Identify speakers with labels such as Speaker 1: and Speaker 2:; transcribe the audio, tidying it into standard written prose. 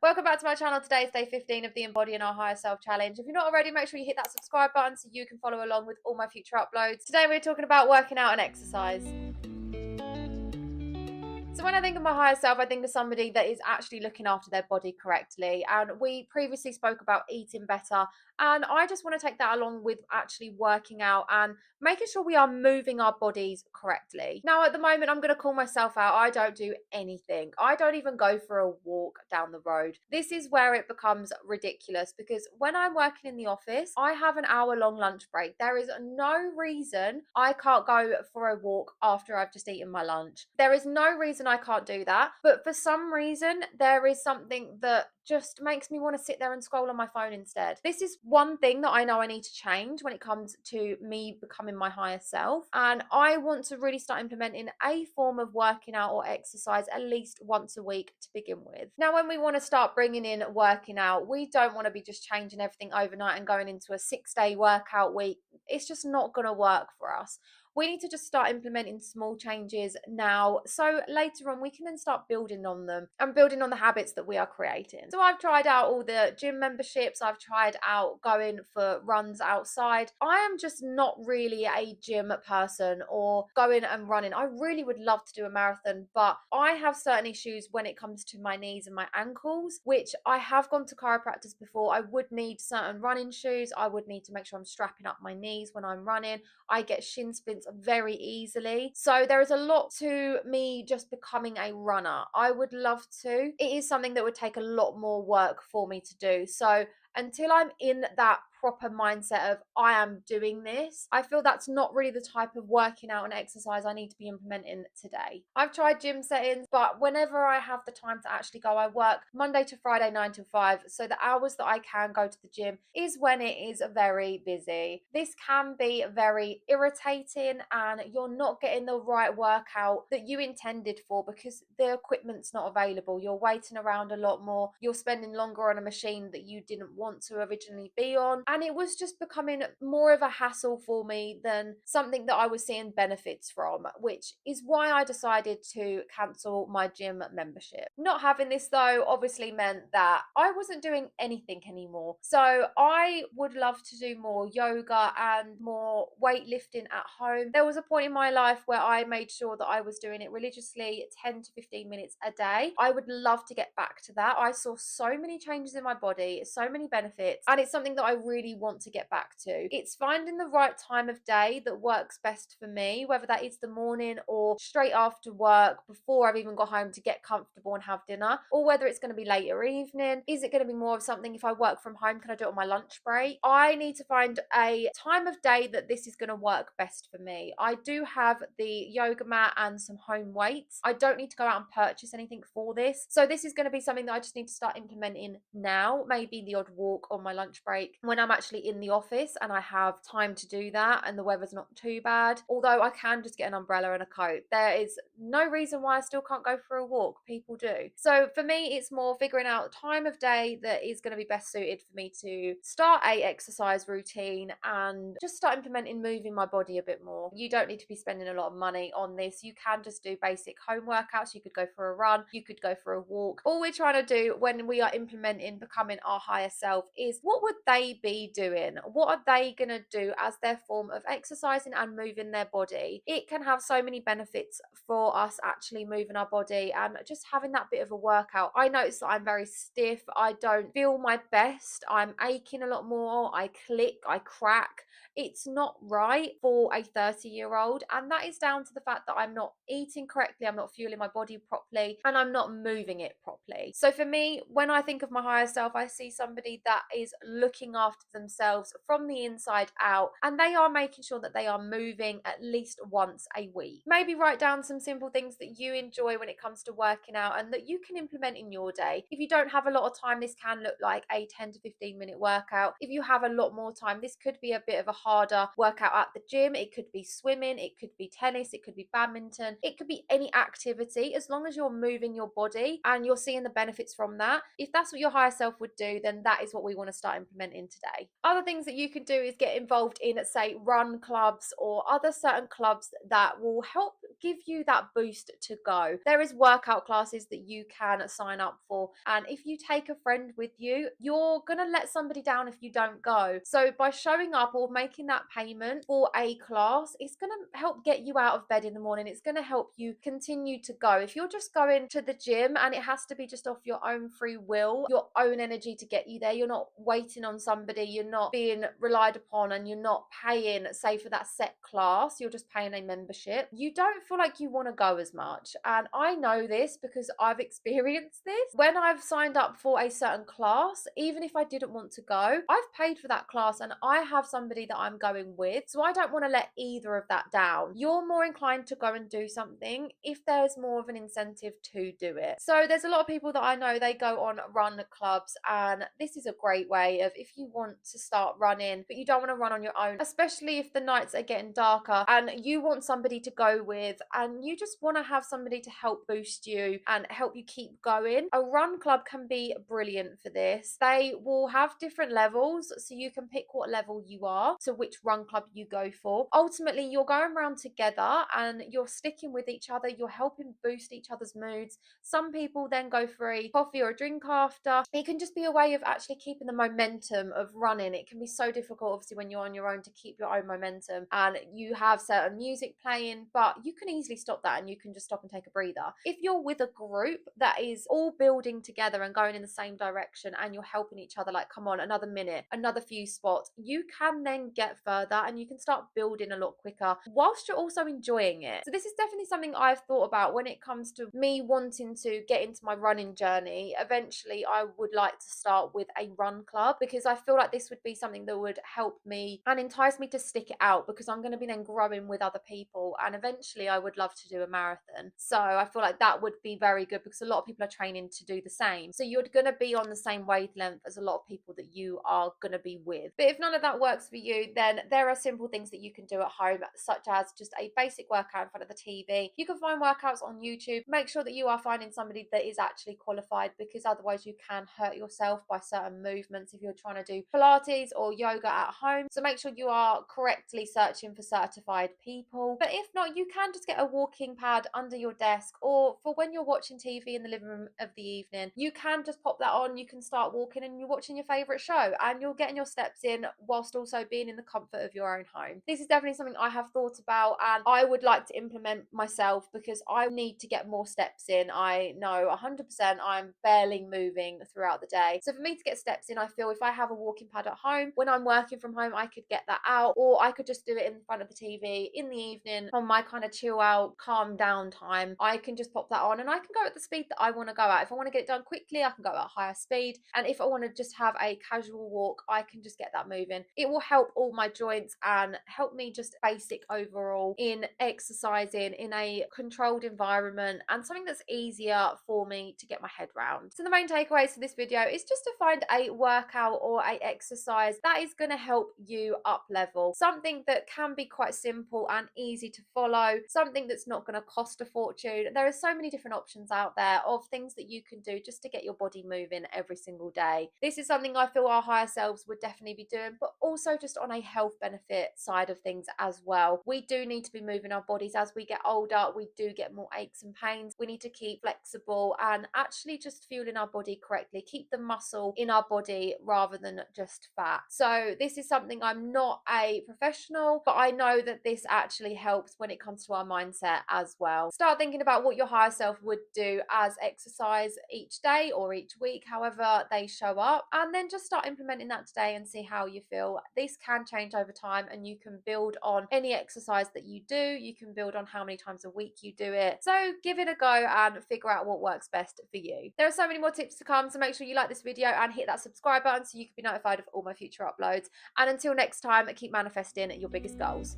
Speaker 1: Welcome back to my channel. Today is day 15 of the Embodying Our Higher Self Challenge. If you're not already, make sure you hit that subscribe button so you can follow along with all my future uploads. Today we're talking about working out and exercise. So when I think of my higher self, I think of somebody that is actually looking after their body correctly. And we previously spoke about eating better. And I just want to take that along with actually working out and making sure we are moving our bodies correctly. Now, at the moment, I'm going to call myself out. I don't do anything. I don't even go for a walk down the road. This is where it becomes ridiculous because when I'm working in the office, I have an hour-long lunch break. There is no reason I can't go for a walk after I've just eaten my lunch. There is no reason I can't do that. But for some reason, there is something that just makes me want to sit there and scroll on my phone instead. This is one thing that I know I need to change when it comes to me becoming my higher self. And I want to really start implementing a form of working out or exercise at least once a week to begin with. Now, when we want to start bringing in working out, we don't want to be just changing everything overnight and going into a 6-day workout week. It's just not going to work for us. We need to just start implementing small changes now, so later on we can then start building on them and building on the habits that we are creating. So I've tried out all the gym memberships, I've tried out going for runs outside. I am just not really a gym person or going and running. I really would love to do a marathon, but I have certain issues when it comes to my knees and my ankles, which I have gone to chiropractors before. I would need certain running shoes. I would need to make sure I'm strapping up my knees when I'm running. I get shin splints very easily. So there is a lot to me just becoming a runner. I would love to. It is something that would take a lot more work for me to do. So until I'm in that proper mindset of I am doing this, I feel that's not really the type of working out and exercise I need to be implementing today. I've tried gym settings, but whenever I have the time to actually go, I work Monday to Friday 9 to 5. So the hours that I can go to the gym is when it is very busy. This can be very irritating and you're not getting the right workout that you intended for because the equipment's not available. You're waiting around a lot more. You're spending longer on a machine that you didn't want to originally be on. And it was just becoming more of a hassle for me than something that I was seeing benefits from, which is why I decided to cancel my gym membership. Not having this though obviously meant that I wasn't doing anything anymore. So I would love to do more yoga and more weightlifting at home. There was a point in my life where I made sure that I was doing it religiously 10 to 15 minutes a day. I would love to get back to that. I saw so many changes in my body, so many benefits, and it's something that I really want to get back to. It's finding the right time of day that works best for me, whether that is the morning or straight after work before I've even got home to get comfortable and have dinner, or whether it's going to be later evening. Is it going to be more of something if I work from home, can I do it on my lunch break? I need to find a time of day that this is going to work best for me. I do have the yoga mat and some home weights. I don't need to go out and purchase anything for this. So this is going to be something that I just need to start implementing now, maybe the odd walk on my lunch break when I'm actually in the office and I have time to do that and the weather's not too bad. Although I can just get an umbrella and a coat. There is no reason why I still can't go for a walk. People do. So for me, it's more figuring out time of day that is going to be best suited for me to start a exercise routine and just start implementing moving my body a bit more. You don't need to be spending a lot of money on this. You can just do basic home workouts. You could go for a run. You could go for a walk. All we're trying to do when we are implementing becoming our higher self is what would they be doing? What are they going to do as their form of exercising and moving their body? It can have so many benefits for us actually moving our body and just having that bit of a workout. I notice that I'm very stiff. I don't feel my best. I'm aching a lot more. I click, I crack. It's not right for a 30-year-old, and that is down to the fact that I'm not eating correctly, I'm not fueling my body properly, and I'm not moving it properly. So for me, when I think of my higher self, I see somebody that is looking after themselves from the inside out, and they are making sure that they are moving at least once a week. Maybe write down some simple things that you enjoy when it comes to working out and that you can implement in your day. If you don't have a lot of time, this can look like a 10 to 15 minute workout. If you have a lot more time, this could be a bit of a harder workout at the gym. It could be swimming, it could be tennis, it could be badminton, it could be any activity. As long as you're moving your body and you're seeing the benefits from that, if that's what your higher self would do, then that is what we want to start implementing today. Other things that you can do is get involved in, say, run clubs or other certain clubs that will help give you that boost to go. There is workout classes that you can sign up for, and if you take a friend with you, you're going to let somebody down if you don't go. So by showing up or making that payment for a class, it's going to help get you out of bed in the morning. It's going to help you continue to go. If you're just going to the gym and it has to be just off your own free will, your own energy to get you there, you're not waiting on somebody, you're not being relied upon, and you're not paying, say, for that set class, you're just paying a membership, you don't feel like you want to go as much. And I know this because I've experienced this. When I've signed up for a certain class, even if I didn't want to go, I've paid for that class and I have somebody that I'm going with, so I don't want to let either of that down. You're more inclined to go and do something if there's more of an incentive to do it. So there's a lot of people that I know, they go on run clubs, and this is a great way of, if you want to start running but you don't want to run on your own, especially if the nights are getting darker and you want somebody to go with and you just want to have somebody to help boost you and help you keep going, a run club can be brilliant for this. They will have different levels, so you can pick what level you are, so which run club you go for. Ultimately, you're going around together and you're sticking with each other, you're helping boost each other's moods. Some people then go for a coffee or a drink after. It can just be a way of actually keeping the momentum of running. It can be so difficult, obviously, when you're on your own to keep your own momentum and you have certain music playing, but you can easily stop that and you can just stop and take a breather. If you're with a group that is all building together and going in the same direction and you're helping each other, like, come on, another minute, another few spots, you can then get further and you can start building a lot quicker whilst you're also enjoying it. So this is definitely something I've thought about when it comes to me wanting to get into my running journey. Eventually I would like to start with a run club because I feel like this would be something that would help me and entice me to stick it out, because I'm going to be then growing with other people, and eventually I would love to do a marathon. So I feel like that would be very good because a lot of people are training to do the same. So you're going to be on the same wavelength as a lot of people that you are going to be with. But if none of that works for you, then there are simple things that you can do at home, such as just a basic workout in front of the TV. You can find workouts on YouTube. Make sure that you are finding somebody that is actually qualified, because otherwise you can hurt yourself by certain movements if you're trying to do Pilates or yoga at home. So make sure you are correctly searching for certified people. But if not, you can just get a walking pad under your desk, or for when you're watching TV in the living room of the evening, you can just pop that on, you can start walking and you're watching your favourite show and you're getting your steps in whilst also being in the comfort of your own home. This is definitely something I have thought about and I would like to implement myself, because I need to get more steps in. I know 100% I'm barely moving throughout the day. So for me to get steps in, I feel if I have a walking pad at home, when I'm working from home, I could get that out, or I could just do it in front of the TV in the evening on my kind of chill out, calm down time. I can just pop that on and I can go at the speed that I want to go at. If I want to get it done quickly, I can go at higher speed. And if I want to just have a casual walk, I can just get that moving. It will help all my joints and help me just basic overall in exercising in a controlled environment and something that's easier for me to get my head round. So the main takeaways for this video is just to find a workout or a exercise that is going to help you up level. Something that can be quite simple and easy to follow, something that's not going to cost a fortune. There are so many different options out there of things that you can do just to get your body moving every single day. This is something I feel our higher selves would definitely be doing, but also just on a health benefit side of things as well. We do need to be moving our bodies as we get older. We do get more aches and pains. We need to keep flexible and actually just fueling our body correctly, keep the muscle in our body rather than just fat. So this is something, I'm not a professional, but I know that this actually helps when it comes to our mindset as well. Start thinking about what your higher self would do as exercise each day or each week, however they show up, and then just start implementing that today and see how you feel. This can change over time and you can build on any exercise that you do. You can build on how many times a week you do it. So give it a go and figure out what works best for you. There are so many more tips to come, so make sure you like this video and hit that subscribe button so you can be notified of all my future uploads. And until next time, keep manifesting your biggest goals.